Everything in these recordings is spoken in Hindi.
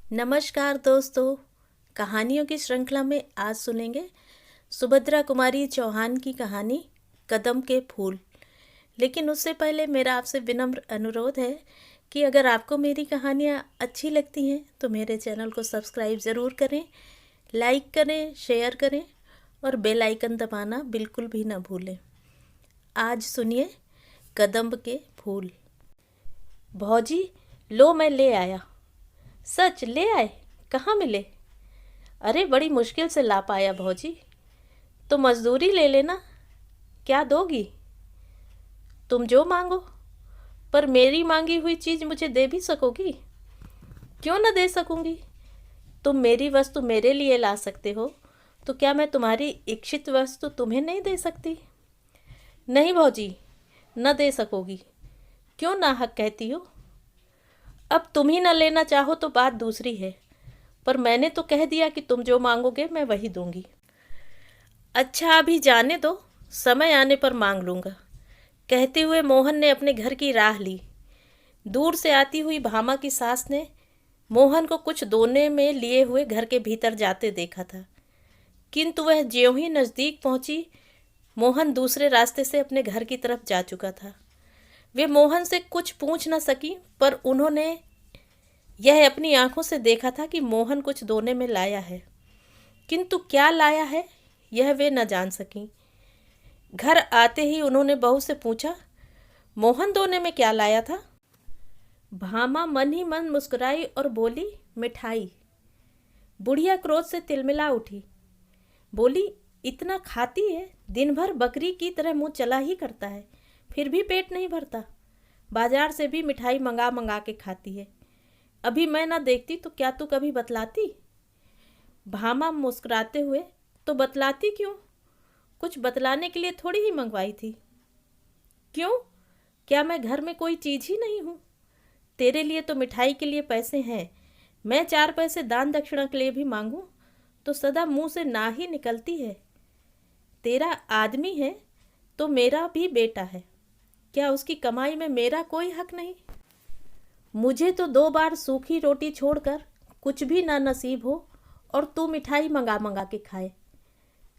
नमस्कार दोस्तों। कहानियों की श्रृंखला में आज सुनेंगे सुभद्रा कुमारी चौहान की कहानी कदम के फूल। लेकिन उससे पहले मेरा आपसे विनम्र अनुरोध है कि अगर आपको मेरी कहानियाँ अच्छी लगती हैं तो मेरे चैनल को सब्सक्राइब ज़रूर करें, लाइक करें, शेयर करें और बेल आइकन दबाना बिल्कुल भी ना भूलें। आज सुनिए कदम के फूल। भौजी, लो मैं ले आया। सच ले आए? कहाँ मिले? अरे बड़ी मुश्किल से ला पाया भौजी। तो मजदूरी ले लेना। क्या दोगी? तुम जो मांगो। पर मेरी मांगी हुई चीज़ मुझे दे भी सकोगी? क्यों न दे सकूंगी। तुम मेरी वस्तु मेरे लिए ला सकते हो, तो क्या मैं तुम्हारी इच्छित वस्तु तुम्हें नहीं दे सकती? नहीं भौजी, न दे सकोगी। क्यों नाहक कहती हो? अब तुम ही न लेना चाहो तो बात दूसरी है, पर मैंने तो कह दिया कि तुम जो मांगोगे मैं वही दूंगी। अच्छा अभी जाने दो, समय आने पर मांग लूँगा। कहते हुए मोहन ने अपने घर की राह ली। दूर से आती हुई भामा की सास ने मोहन को कुछ दोने में लिए हुए घर के भीतर जाते देखा था, किंतु वह ज्यों ही नज़दीक पहुंची, मोहन दूसरे रास्ते से अपने घर की तरफ जा चुका था। वे मोहन से कुछ पूछ न सकी, पर उन्होंने यह अपनी आंखों से देखा था कि मोहन कुछ दोने में लाया है, किंतु क्या लाया है यह वे न जान सकीं। घर आते ही उन्होंने बहू से पूछा, मोहन दोने में क्या लाया था? भामा मन ही मन मुस्कुराई और बोली, मिठाई। बुढ़िया क्रोध से तिलमिला उठी। बोली, इतना खाती है, दिन भर बकरी की तरह मुंह चला ही करता है, फिर भी पेट नहीं भरता। बाजार से भी मिठाई मंगा मंगा के खाती है। अभी मैं ना देखती तो क्या तू कभी बतलाती? भामा मुस्कुराते हुए, तो बतलाती क्यों? कुछ बतलाने के लिए थोड़ी ही मंगवाई थी। क्यों? क्या मैं घर में कोई चीज़ ही नहीं हूँ? तेरे लिए तो मिठाई के लिए पैसे हैं। मैं 4 पैसे दान दक्षिणा के लिए भी मांगूं तो सदा मुंह से ना ही निकलती है। तेरा आदमी है तो मेरा भी बेटा है, क्या उसकी कमाई में मेरा कोई हक नहीं? मुझे तो 2 बार सूखी रोटी छोड़कर कुछ भी ना नसीब हो और तू मिठाई मंगा मंगा के खाए।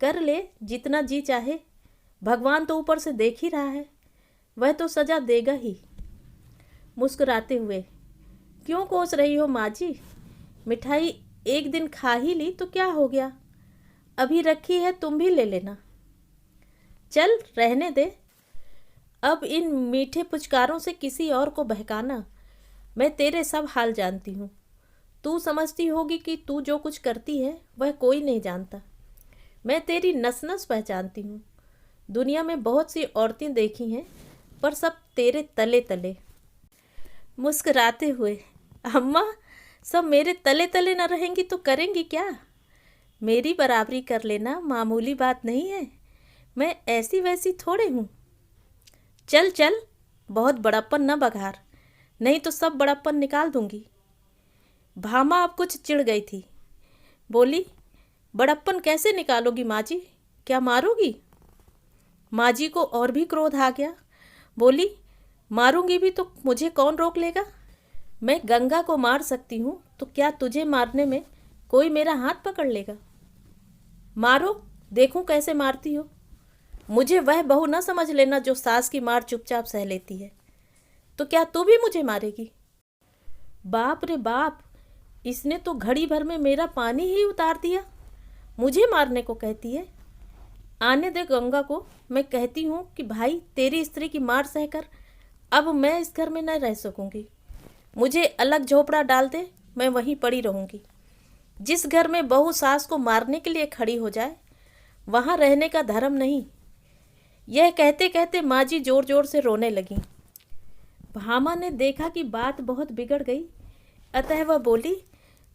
कर ले जितना जी चाहे, भगवान तो ऊपर से देख ही रहा है, वह तो सजा देगा ही। मुस्कुराते हुए, क्यों कोस रही हो माँ जी? मिठाई एक दिन खा ही ली तो क्या हो गया? अभी रखी है, तुम भी ले लेना। चल रहने दे, अब इन मीठे पुचकारों से किसी और को बहकाना। मैं तेरे सब हाल जानती हूँ। तू समझती होगी कि तू जो कुछ करती है वह कोई नहीं जानता। मैं तेरी नस नस पहचानती हूँ। दुनिया में बहुत सी औरतें देखी हैं, पर सब तेरे तले तले। मुस्कुराते हुए, अम्मा, सब मेरे तले तले न रहेंगी तो करेंगी क्या? मेरी बराबरी कर लेना मामूली बात नहीं है। मैं ऐसी वैसी थोड़े हूँ। चल चल, बहुत बड़प्पन न बघार, नहीं तो सब बड़प्पन निकाल दूंगी। भामा अब कुछ चिढ़ गई थी। बोली, बड़प्पन कैसे निकालोगी माँ जी? क्या मारोगी? माँ जी को और भी क्रोध आ गया। बोली, मारूंगी भी तो मुझे कौन रोक लेगा? मैं गंगा को मार सकती हूँ तो क्या तुझे मारने में कोई मेरा हाथ पकड़ लेगा? मारो, देखूं कैसे मारती हो। मुझे वह बहू न समझ लेना जो सास की मार चुपचाप सह लेती है। तो क्या तू भी मुझे मारेगी? बाप रे बाप, इसने तो घड़ी भर में मेरा पानी ही उतार दिया। मुझे मारने को कहती है। आने दे गंगा को, मैं कहती हूँ कि भाई तेरी स्त्री की मार सहकर अब मैं इस घर में न रह सकूंगी। मुझे अलग झोपड़ा डाल दे, मैं वहीं पड़ी रहूंगी। जिस घर में बहू सास को मारने के लिए खड़ी हो जाए वहाँ रहने का धर्म नहीं। यह कहते कहते माँ जी जोर जोर से रोने लगी। भामा ने देखा कि बात बहुत बिगड़ गई, अतः वह बोली,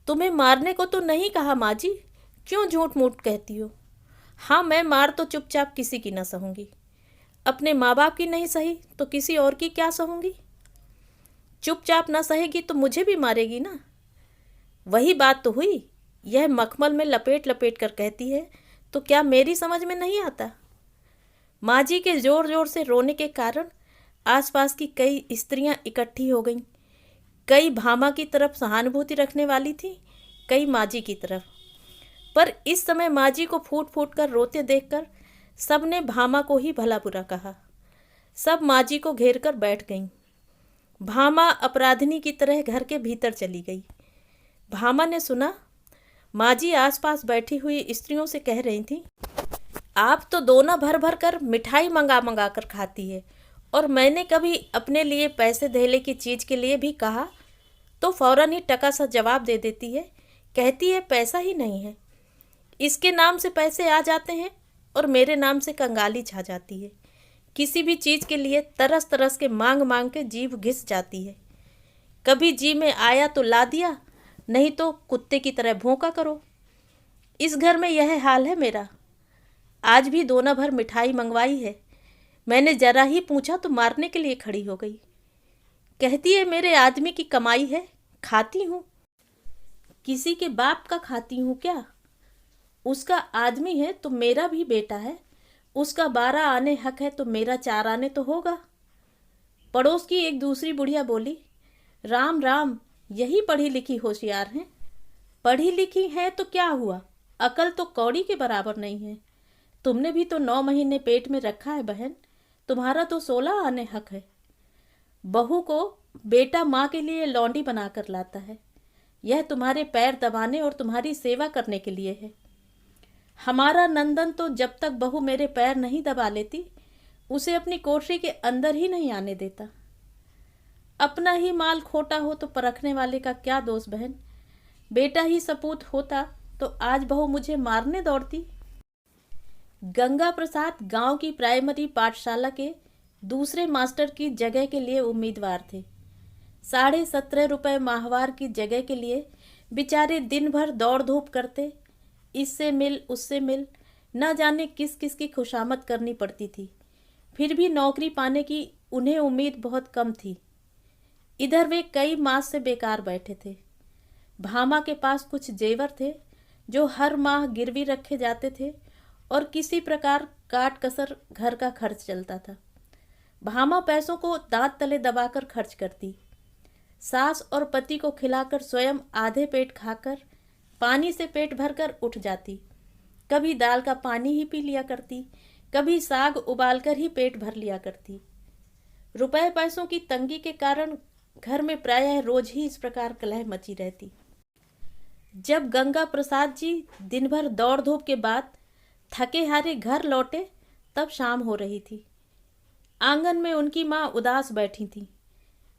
तुम्हें मारने को तो नहीं कहा माँ जी, क्यों झूठ मूठ कहती हो? हाँ, मैं मार तो चुपचाप किसी की न सहूँगी। अपने माँ बाप की नहीं सही तो किसी और की क्या सहूँगी? चुपचाप ना सहेगी तो मुझे भी मारेगी ना। वही बात तो हुई। यह मखमल में लपेट लपेट कर कहती है तो क्या मेरी समझ में नहीं आता? माँ जी के जोर जोर से रोने के कारण आसपास की कई स्त्रियां इकट्ठी हो गईं। कई भामा की तरफ सहानुभूति रखने वाली थी, कई माजी की तरफ। पर इस समय माजी को फूट फूट कर रोते देखकर सबने भामा को ही भला बुरा कहा। सब माजी को घेर कर बैठ गईं। भामा अपराधिनी की तरह घर के भीतर चली गई। भामा ने सुना माजी आसपास बैठी हुई स्त्रियों से कह रही थी, आप तो दोना भर भर कर मिठाई मंगा मंगा कर खाती है, और मैंने कभी अपने लिए पैसे धेले की चीज़ के लिए भी कहा तो फौरन ही टका सा जवाब दे देती है, कहती है पैसा ही नहीं है। इसके नाम से पैसे आ जाते हैं और मेरे नाम से कंगाली छा जाती है। किसी भी चीज़ के लिए तरस तरस के मांग मांग के जीभ घिस जाती है। कभी जी में आया तो ला दिया, नहीं तो कुत्ते की तरह भौंका करो। इस घर में यह हाल है मेरा। आज भी दोना भर मिठाई मंगवाई है, मैंने जरा ही पूछा तो मारने के लिए खड़ी हो गई। कहती है मेरे आदमी की कमाई है, खाती हूँ। किसी के बाप का खाती हूँ क्या? उसका आदमी है तो मेरा भी बेटा है, उसका 12 आने हक है तो मेरा 4 आने तो होगा। पड़ोस की एक दूसरी बुढ़िया बोली, राम राम, यही पढ़ी लिखी होशियार हैं। पढ़ी लिखी है तो क्या हुआ, अकल तो कौड़ी के बराबर नहीं है। तुमने भी तो 9 महीने पेट में रखा है बहन, तुम्हारा तो 16 आने हक है। बहू को बेटा माँ के लिए लौंडी बनाकर लाता है, यह तुम्हारे पैर दबाने और तुम्हारी सेवा करने के लिए है। हमारा नंदन तो जब तक बहू मेरे पैर नहीं दबा लेती, उसे अपनी कोठरी के अंदर ही नहीं आने देता। अपना ही माल खोटा हो तो परखने वाले का क्या दोष बहन। बेटा ही सपूत होता तो आज बहू मुझे मारने दौड़ती। गंगा प्रसाद गांव की प्राइमरी पाठशाला के दूसरे मास्टर की जगह के लिए उम्मीदवार थे। 17.5 रुपये माहवार की जगह के लिए बेचारे दिन भर दौड़ धूप करते, इससे मिल उससे मिल, न जाने किस किस की खुशामद करनी पड़ती थी। फिर भी नौकरी पाने की उन्हें उम्मीद बहुत कम थी। इधर वे कई मास से बेकार बैठे थे। भामा के पास कुछ जेवर थे जो हर माह गिरवी रखे जाते थे और किसी प्रकार काट कसर घर का खर्च चलता था। भामा पैसों को दांत तले दबाकर खर्च करती। सास और पति को खिलाकर स्वयं आधे पेट खाकर पानी से पेट भरकर उठ जाती। कभी दाल का पानी ही पी लिया करती, कभी साग उबालकर ही पेट भर लिया करती। रुपए पैसों की तंगी के कारण घर में प्रायः रोज ही इस प्रकार कलह मची रहती। जब गंगा प्रसाद जी दिन भर दौड़ धूप के बाद थके हारे घर लौटे, तब शाम हो रही थी। आंगन में उनकी माँ उदास बैठी थी।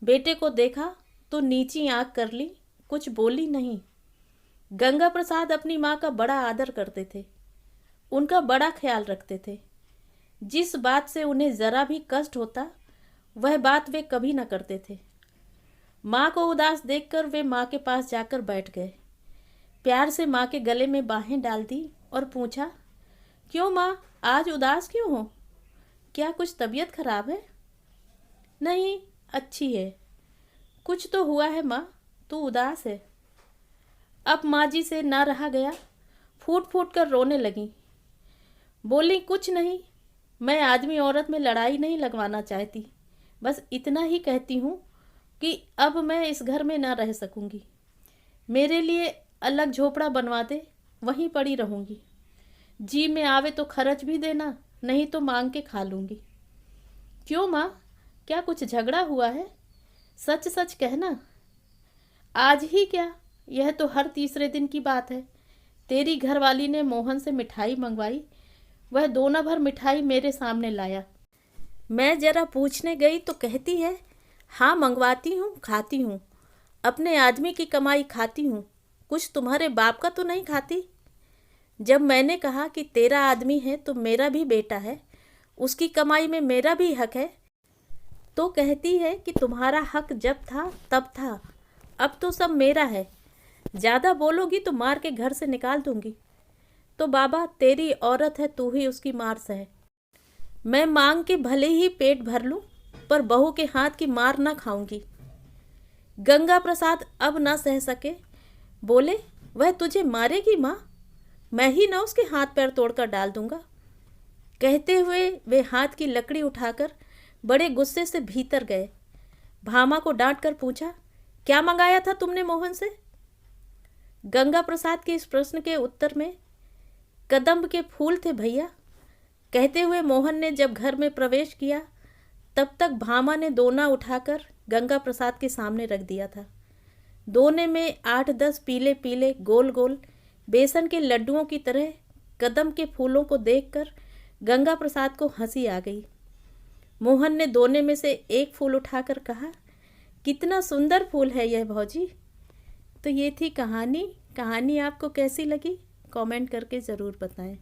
बेटे को देखा तो नीची आंख कर ली, कुछ बोली नहीं। गंगा प्रसाद अपनी माँ का बड़ा आदर करते थे, उनका बड़ा ख्याल रखते थे। जिस बात से उन्हें जरा भी कष्ट होता, वह बात वे कभी न करते थे। माँ को उदास देखकर वे माँ के पास जाकर बैठ गए। प्यार से माँ के गले में बाहें डाल दी और पूछा, क्यों माँ, आज उदास क्यों हो? क्या कुछ तबीयत खराब है? नहीं, अच्छी है। कुछ तो हुआ है माँ, तू उदास है। अब माँ जी से ना रहा गया, फूट फूट कर रोने लगी। बोली, कुछ नहीं, मैं आदमी औरत में लड़ाई नहीं लगवाना चाहती, बस इतना ही कहती हूँ कि अब मैं इस घर में ना रह सकूँगी। मेरे लिए अलग झोपड़ा बनवा दे, वहीं पड़ी रहूँगी। जी में आवे तो खर्च भी देना, नहीं तो मांग के खा लूँगी। क्यों माँ, क्या कुछ झगड़ा हुआ है? सच सच कहना। आज ही क्या, यह तो हर तीसरे दिन की बात है। तेरी घरवाली ने मोहन से मिठाई मंगवाई, वह दोना भर मिठाई मेरे सामने लाया। मैं जरा पूछने गई तो कहती है, हाँ मंगवाती हूँ, खाती हूँ, अपने आदमी की कमाई खाती हूँ, कुछ तुम्हारे बाप का तो नहीं खाती। जब मैंने कहा कि तेरा आदमी है तो मेरा भी बेटा है, उसकी कमाई में मेरा भी हक है, तो कहती है कि तुम्हारा हक जब था तब था, अब तो सब मेरा है। ज़्यादा बोलोगी तो मार के घर से निकाल दूंगी। तो बाबा, तेरी औरत है, तू ही उसकी मार सहे। मैं मांग के भले ही पेट भर लूं, पर बहू के हाथ की मार ना खाऊंगी। गंगा प्रसाद अब ना सह सके, बोले, वह तुझे मारेगी माँ? मैं ही ना उसके हाथ पैर तोड़कर डाल दूंगा। कहते हुए वे हाथ की लकड़ी उठाकर बड़े गुस्से से भीतर गए। भामा को डांट कर पूछा, क्या मंगाया था तुमने मोहन से? गंगा प्रसाद के इस प्रश्न के उत्तर में कदम्ब के फूल थे भैया, कहते हुए मोहन ने जब घर में प्रवेश किया तब तक भामा ने दोना उठाकर गंगा प्रसाद के सामने रख दिया था। दोने में 8-10 पीले पीले गोल गोल बेसन के लड्डुओं की तरह कदम के फूलों को देखकर गंगा प्रसाद को हंसी आ गई। मोहन ने दोने में से एक फूल उठाकर कहा, कितना सुंदर फूल है यह भौजी। तो ये थी कहानी। कहानी आपको कैसी लगी कमेंट करके ज़रूर बताएं।